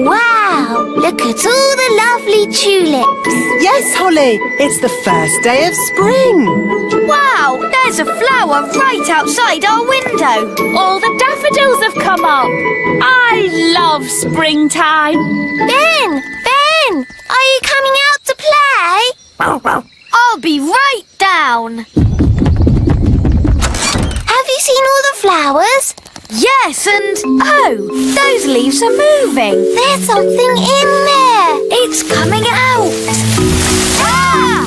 Wow, look at all the lovely tulips. Yes, Holly, it's the first day of spring. Wow, there's a flower right outside our window. All the daffodils have come up. I love springtime. Ben, are you coming out to play? I'll be right down. Have you seen all the flowers? Yes, and oh, those leaves are moving. There's something in there. It's coming out. Ah!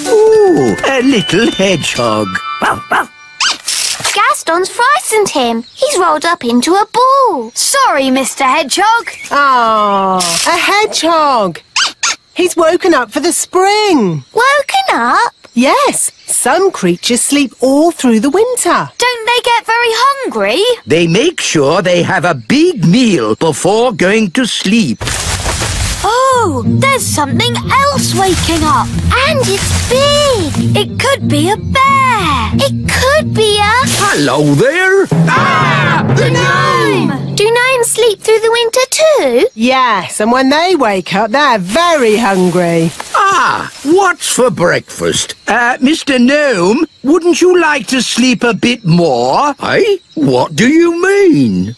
Ooh, a little hedgehog. Gaston's frightened him. He's rolled up into a ball. Sorry, Mr. Hedgehog. Ah, a hedgehog. He's woken up for the spring. Woken up? Yes, some creatures sleep all through the winter. Don't they get very hungry? They make sure they have a big meal before going to sleep. Oh, there's something else waking up. And it's big. It could be a bear. It could be a... Hello there. Ah! The gnome! Do gnomes sleep through the winter too? Yes, and when they wake up, they're very hungry. Ah, what's for breakfast? Mr. Gnome, wouldn't you like to sleep a bit more? Eh? What do you mean?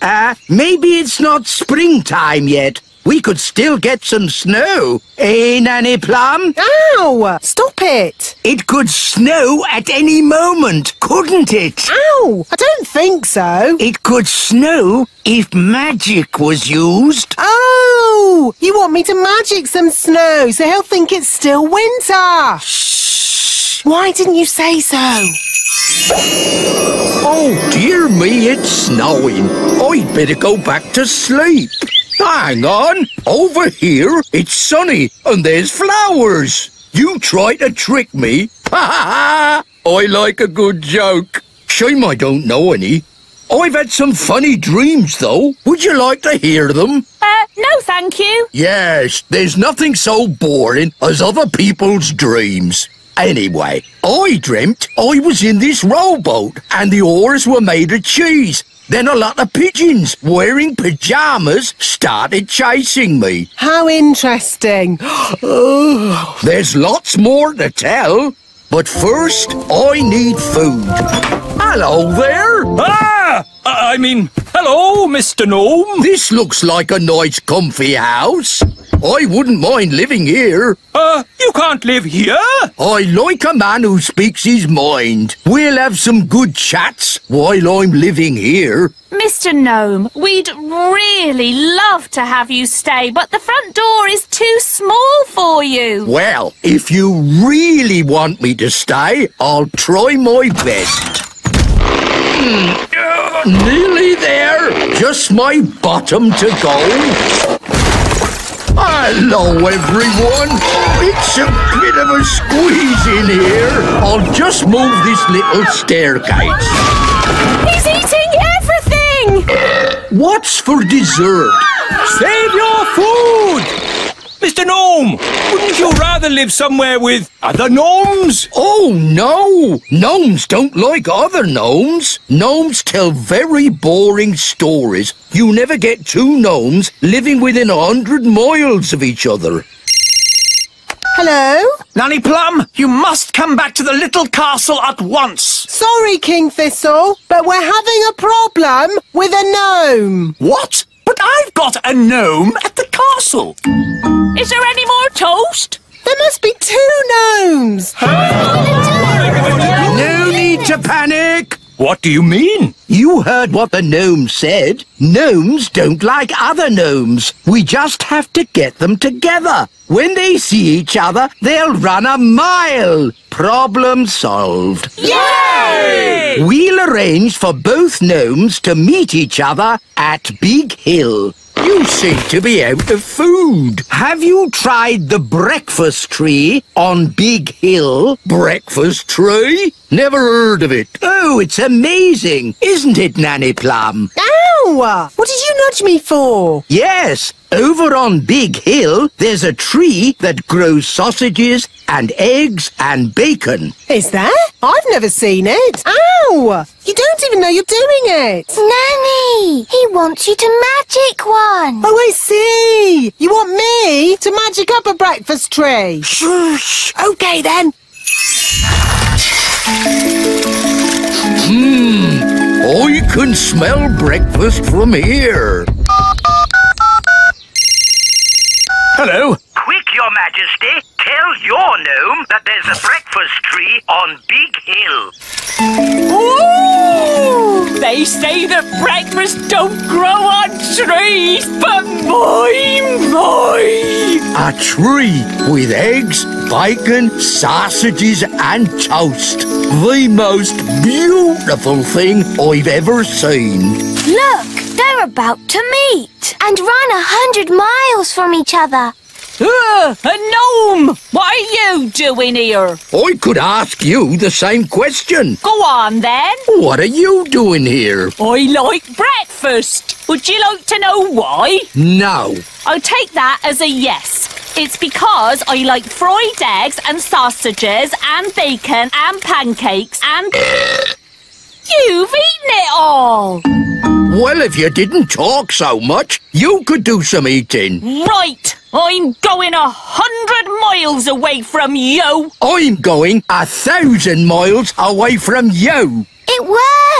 Maybe it's not springtime yet. We could still get some snow. Eh, Nanny Plum? Ow! Stop it! It could snow at any moment, couldn't it? Ow! I don't think so. It could snow if magic was used. Oh! You want me to magic some snow so he'll think it's still winter. Shh! Why didn't you say so? Oh, dear me, it's snowing. I'd better go back to sleep. Hang on. Over here, it's sunny and there's flowers. You try to trick me? Ha ha ha! I like a good joke. Shame I don't know any. I've had some funny dreams, though. Would you like to hear them? No, thank you. Yes, there's nothing so boring as other people's dreams. Anyway, I dreamt I was in this rowboat and the oars were made of cheese. Then a lot of pigeons wearing pyjamas started chasing me. How interesting. There's lots more to tell, but first I need food. Hello there. Hello, Mr. Gnome. This looks like a nice comfy house. I wouldn't mind living here. You can't live here. I like a man who speaks his mind. We'll have some good chats while I'm living here. Mr. Gnome, we'd really love to have you stay, but the front door is too small for you. Well, if you really want me to stay, I'll try my best. Nearly there. Just my bottom to go. Hello, everyone. It's a bit of a squeeze in here. I'll just move this little staircase. He's eating everything! What's for dessert? Save your food! Mr. Gnome, wouldn't you rather live somewhere with other gnomes? Oh, no! Gnomes don't like other gnomes. Gnomes tell very boring stories. You never get two gnomes living within 100 miles of each other. Hello? Nanny Plum, you must come back to the little castle at once. Sorry, King Thistle, but we're having a problem with a gnome. What? But I've got a gnome at the castle. Is there any more toast? There must be two gnomes. No need to panic. What do you mean? You heard what the gnome said. Gnomes don't like other gnomes. We just have to get them together. When they see each other, they'll run a mile. Problem solved. Yay! We'll arrange for both gnomes to meet each other at Big Hill. You seem to be out of food. Have you tried the breakfast tree on Big Hill? Breakfast tree? Never heard of it. Oh, it's amazing, isn't it, Nanny Plum? Ow! What did you nudge me for? Yes, over on Big Hill, there's a tree that grows sausages and eggs and bacon. Is there? I've never seen it. Ow! You don't even know you're doing it. Nanny, he wants you to magic one. Oh, I see. You want me to magic up a breakfast tray? Shush! Okay, then. I can smell breakfast from here. Hello. Quick, Your Majesty, tell your gnome that there's a breakfast tree on Big Hill. Ooh! They say that breakfast don't grow on trees, but my! A tree with eggs, bacon, sausages and toast. The most beautiful thing I've ever seen. Look, they're about to meet and run 100 miles from each other. A gnome! What are you doing here? I could ask you the same question. Go on, then. What are you doing here? I like breakfast. Would you like to know why? No. I'll take that as a yes. It's because I like fried eggs and sausages and bacon and pancakes and... You've eaten it all! Well, if you didn't talk so much, you could do some eating. Right! I'm going 100 miles away from you! I'm going 1,000 miles away from you. It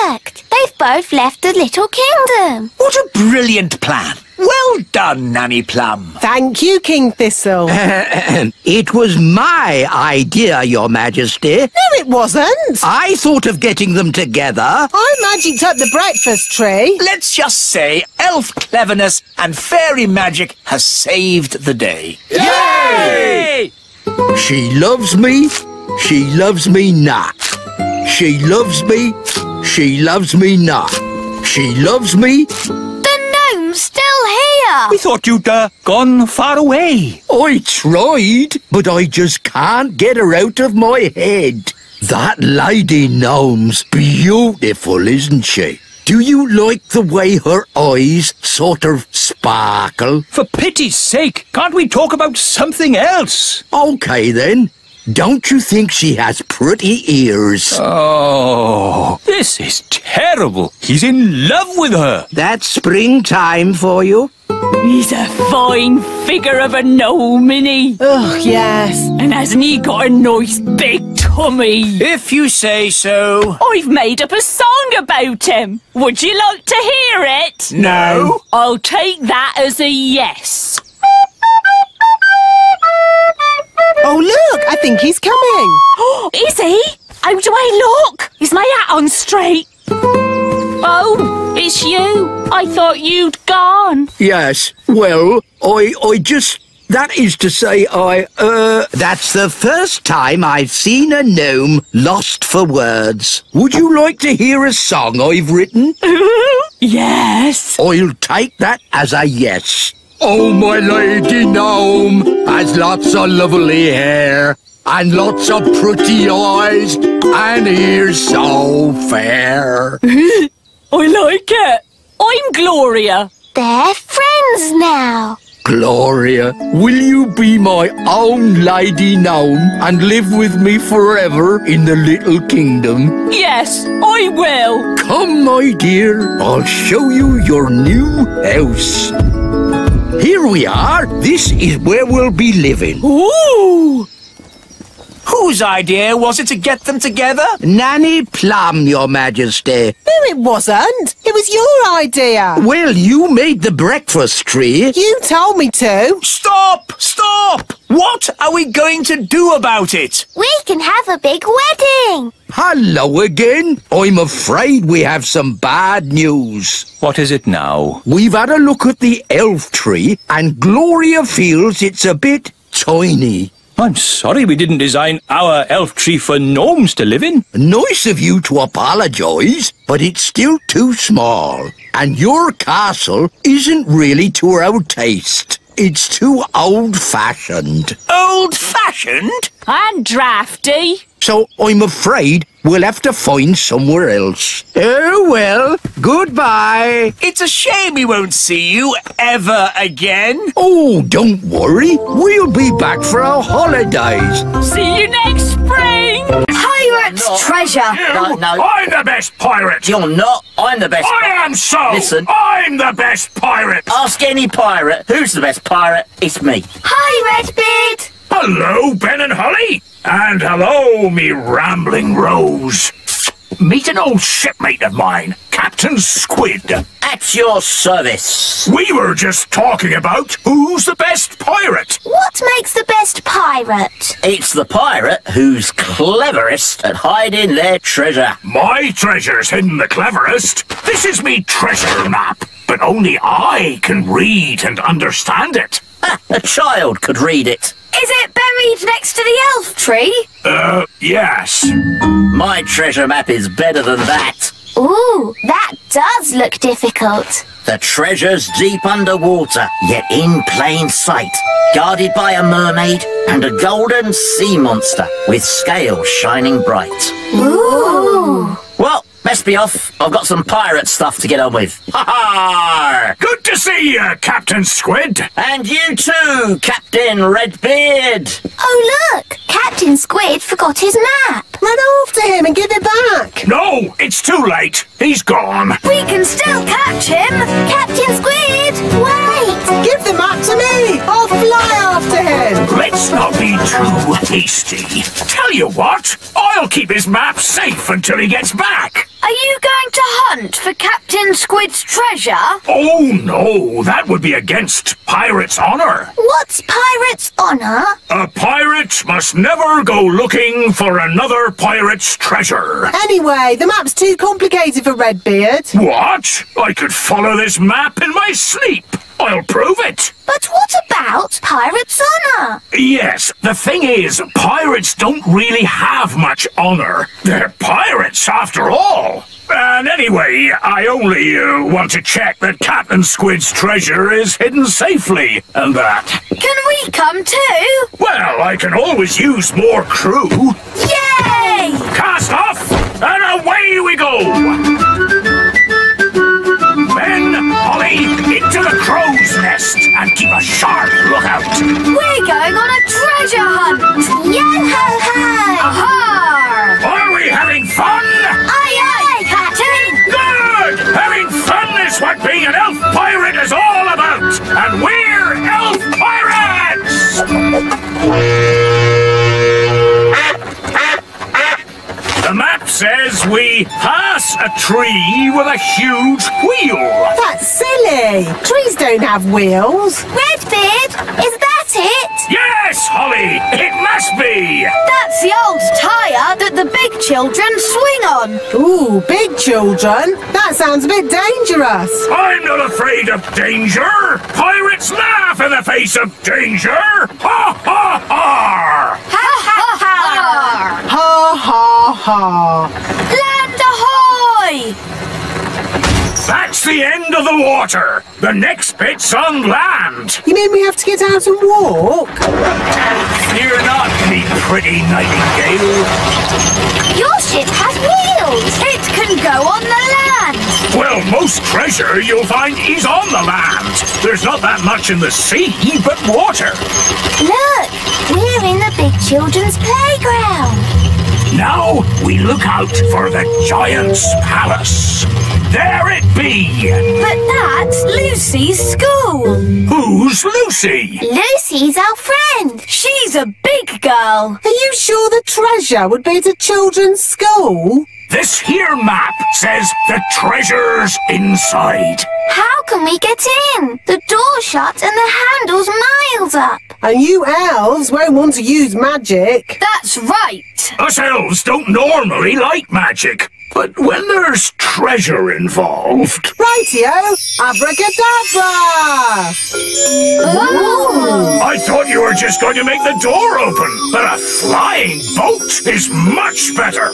worked. They've both left the little kingdom. What a brilliant plan. Well done, Nanny Plum. Thank you, King Thistle. It was my idea, Your Majesty. No, it wasn't. I thought of getting them together. I magicked up the breakfast tray. Let's just say elf cleverness and fairy magic has saved the day. Yay! She loves me. She loves me not. She loves me. She loves me not. She loves me. The gnome's still here. We thought you'd gone far away. I tried, but I just can't get her out of my head. That lady gnome's beautiful, isn't she? Do you like the way her eyes sort of sparkle? For pity's sake, can't we talk about something else? Okay, then. Don't you think she has pretty ears? Oh, this is terrible. He's in love with her. That's springtime for you. He's a fine figure of a gnome, isn't he? Oh, yes. And hasn't he got a nice big tummy? If you say so. I've made up a song about him. Would you like to hear it? No. I'll take that as a yes. Oh, look, I think he's coming. Is he? How do I look? Is my hat on straight? Oh, it's you. I thought you'd gone. Yes, well, I just... That is to say, That's the first time I've seen a gnome lost for words. Would you like to hear a song I've written? Yes. I'll take that as a yes. Oh, my lady gnome has lots of lovely hair and lots of pretty eyes and ears so fair. I like it. I'm Gloria. They're friends now. Gloria, will you be my own lady gnome and live with me forever in the little kingdom? Yes, I will. Come, my dear, I'll show you your new house. Here we are. This is where we'll be living. Ooh! Whose idea was it to get them together? Nanny Plum, Your Majesty. No, it wasn't. It was your idea. Well, you made the breakfast tree. You told me to. Stop! Stop! What are we going to do about it? We can have a big wedding. Hello again. I'm afraid we have some bad news. What is it now? We've had a look at the elf tree, and Gloria feels it's a bit tiny. I'm sorry we didn't design our elf tree for gnomes to live in. Nice of you to apologise, but it's still too small. And your castle isn't really to our taste. It's too old-fashioned. Old-fashioned? And drafty. So I'm afraid we'll have to find somewhere else. Oh, well, goodbye. It's a shame we won't see you ever again. Oh, don't worry. We'll be back for our holidays. See you next spring! Pirate's treasure! No. I'm the best pirate! You're not. I'm the best. I am so! Listen. I'm the best pirate! Ask any pirate. Who's the best pirate? It's me. Hi, Redbeard! Hello, Ben and Holly! And hello, me rambling Rose. Meet an old shipmate of mine, Captain Squid. At your service. We were just talking about who's the best pirate. What makes the best pirate? It's the pirate who's cleverest at hiding their treasure. My treasure's hidden the cleverest. This is me treasure map, but only I can read and understand it. A child could read it. Is it buried next to the elf tree? Yes. My treasure map is better than that. Ooh, that does look difficult. The treasure's deep underwater, yet in plain sight, guarded by a mermaid and a golden sea monster with scales shining bright. Ooh. Well, best be off. I've got some pirate stuff to get on with. Ha ha! Good to see you, Captain Squid. And you too, Captain Redbeard. Oh, look! Captain Squid forgot his map. Run after him and give it back. No, it's too late. He's gone. We can still catch him! Captain Squid, wait! Give the map to me. I'll fly after him. Let's not be too hasty. Tell you what, I'll keep his map safe until he gets back. Are you going to hunt for Captain Squid's treasure? Oh no, that would be against pirate's honor. What's pirate's honor? A pirate must never go looking for another pirate's treasure. Anyway, the map's too complicated for Redbeard. What? I could follow this map in my sleep. I'll prove it. But what about pirate's honor? Yes, the thing is, pirates don't really have much honor. They're pirates after all. And anyway, I only want to check that Captain Squid's treasure is hidden safely, and that. Can we come too? Well, I can always use more crew. Yay! Cast off, and away we go! Ben, Holly, into the crow's nest, and keep a sharp lookout. We're going on a treasure hunt! Yo-ho-ho! Aha! Are we having fun? Aye, aye, Captain! Good! Having fun is what being an elf pirate is all about! And we're elf pirates! The map says we pass a tree with a huge wheel. That's silly. Trees don't have wheels. Redbeard, is that it? Yes, Holly, it must be. That's the old tyre that the big children swing on. Ooh, big children. That sounds a bit dangerous. I'm not afraid of danger. Pirates laugh in the face of danger. Ha ha ha! Ha ha ha! Ha ha ha. Land ahoy! That's the end of the water. The next bit's on land. You mean we have to get out and walk? Fear not, me pretty nightingale. Your ship has wheels. It can go on the land. Well, most treasure you'll find is on the land. There's not that much in the sea, but water. Look, we're in the big children's playground. Now we look out for the giant's palace. There it be. But that's Lucy's school. Who's Lucy? Lucy's our friend. She's a big girl. Are you sure the treasure would be at a children's school? This here map says the treasure's inside. How can we get in? The door's shut and the handle's miles up. And you elves won't want to use magic. That's right. Us elves don't normally like magic. But when there's treasure involved... Rightio, abracadabra! I thought you were just going to make the door open, but a flying boat is much better.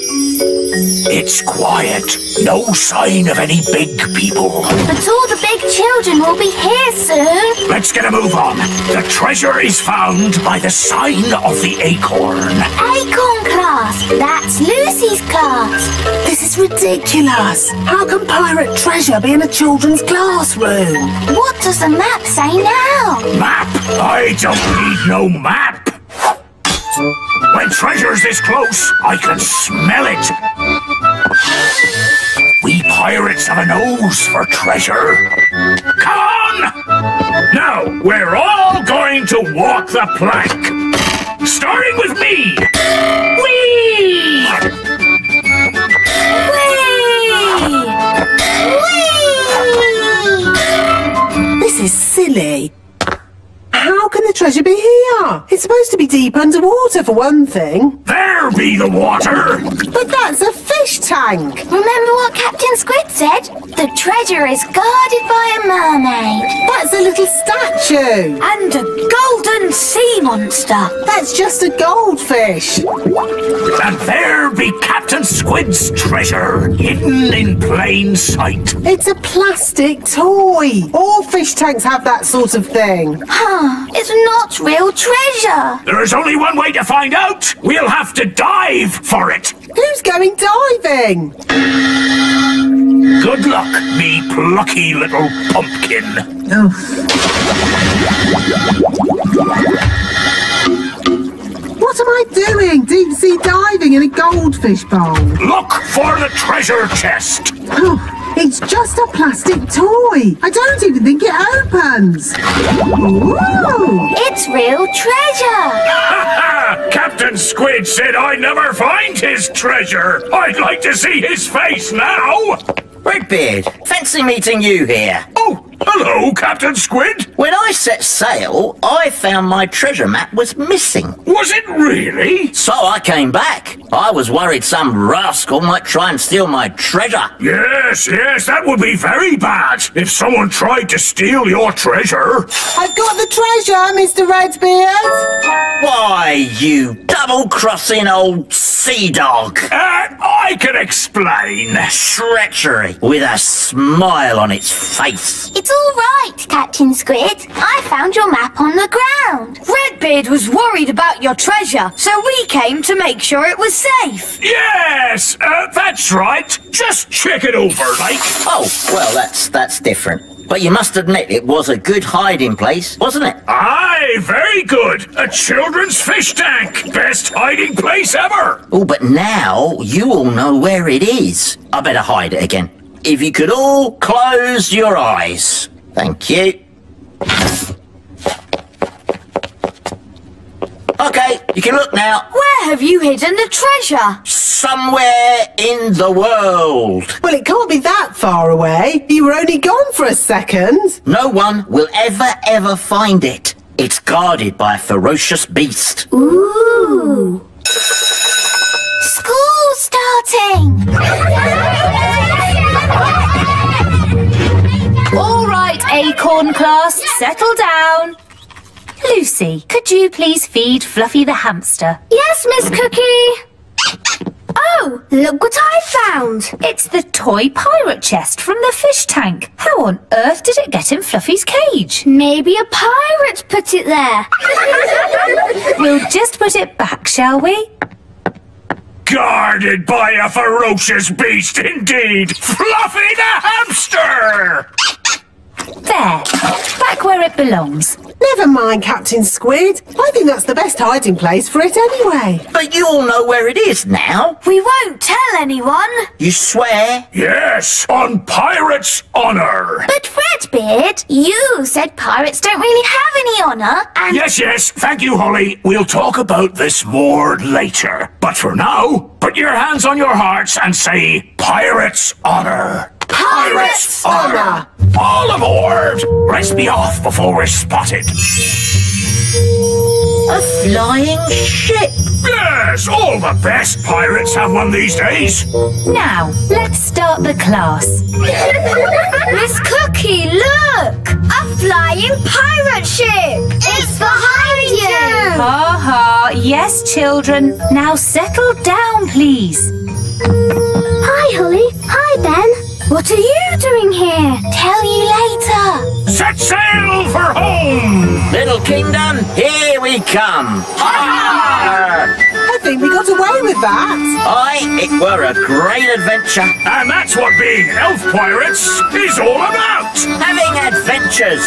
It's quiet. No sign of any big people. But all the big children will be here soon. Let's get a move on. The treasure is found by the sign of the acorn. Acorn class. That's Lucy's class. This is ridiculous. How can pirate treasure be in a children's classroom? What does the map say now? Map? I don't need no map. When treasure's this close, I can smell it. We pirates have a nose for treasure. Come on! Now, we're all going to walk the plank. Starting with me. Whee! Whee! This is silly. How can the treasure be here? It's supposed to be deep underwater for one thing. There be the water. But that's a fish tank. Remember what Captain Squid said? The treasure is guarded by a mermaid. That's a little statue. And a golden sea monster. That's just a goldfish. And there be Captain Squid's treasure, hidden in plain sight. It's a plastic toy. All fish tanks have that sort of thing. It's not real treasure. There is only one way to find out. We'll have to dive for it. Who's going diving? Good luck, me plucky little pumpkin. What am I doing? Deep sea diving in a goldfish bowl. Look for the treasure chest. It's just a plastic toy. I don't even think it opens. Ooh. It's real treasure. Captain Squid said I'd never find his treasure. I'd like to see his face now. Redbeard, fancy meeting you here. Oh, hello, Captain Squid. When I set sail, I found my treasure map was missing. Was it really? So I came back. I was worried some rascal might try and steal my treasure. Yes, that would be very bad if someone tried to steal your treasure. I've got the treasure, Mr. Redbeard. Why, you double-crossing old sea dog. I can explain. Treachery with a smile on its face. It's all right, Captain Squid. I found your map on the ground. Redbeard was worried about your treasure, so we came to make sure it was safe. Yes, that's right. Just check it over, like. Oh, well, that's different. But you must admit it was a good hiding place, wasn't it? Aye, very good. A children's fish tank. Best hiding place ever. Oh, but now you all know where it is. I better hide it again. If you could all close your eyes. Thank you. Okay, you can look now. Where have you hidden the treasure? Somewhere in the world. Well, it can't be that far away. You were only gone for a second. No one will ever find it. It's guarded by a ferocious beast. Ooh. School's starting. All right, Acorn class, settle down. Lucy, could you please feed Fluffy the hamster? Yes, Miss Cookie. Oh, look what I found. It's the toy pirate chest from the fish tank. How on earth did it get in Fluffy's cage? Maybe a pirate put it there. We'll just put it back, shall we? Guarded by a ferocious beast indeed. Fluffy the hamster! There, back where it belongs. Never mind, Captain Squid. I think that's the best hiding place for it anyway. But you all know where it is now. We won't tell anyone. You swear? Yes, on pirate's honor. But Redbeard, you said pirates don't really have any honour, and... Yes, thank you, Holly. We'll talk about this more later. But for now, put your hands on your hearts and say, pirate's honor. Pirate's honor. All aboard! Let's be off before we're spotted. A flying ship. Yes, all the best pirates have one these days. Now, let's start the class. Miss Cookie, look! A flying pirate ship! It's behind you! Ha ha. Yes, children. Now settle down, please. Hi, Holly. Hi, Ben. What are you doing here? Tell you later. Set sail for home! Little kingdom, here we come. Arr! I think we got away with that. Aye, it were a great adventure. And that's what being elf pirates is all about! Having adventures.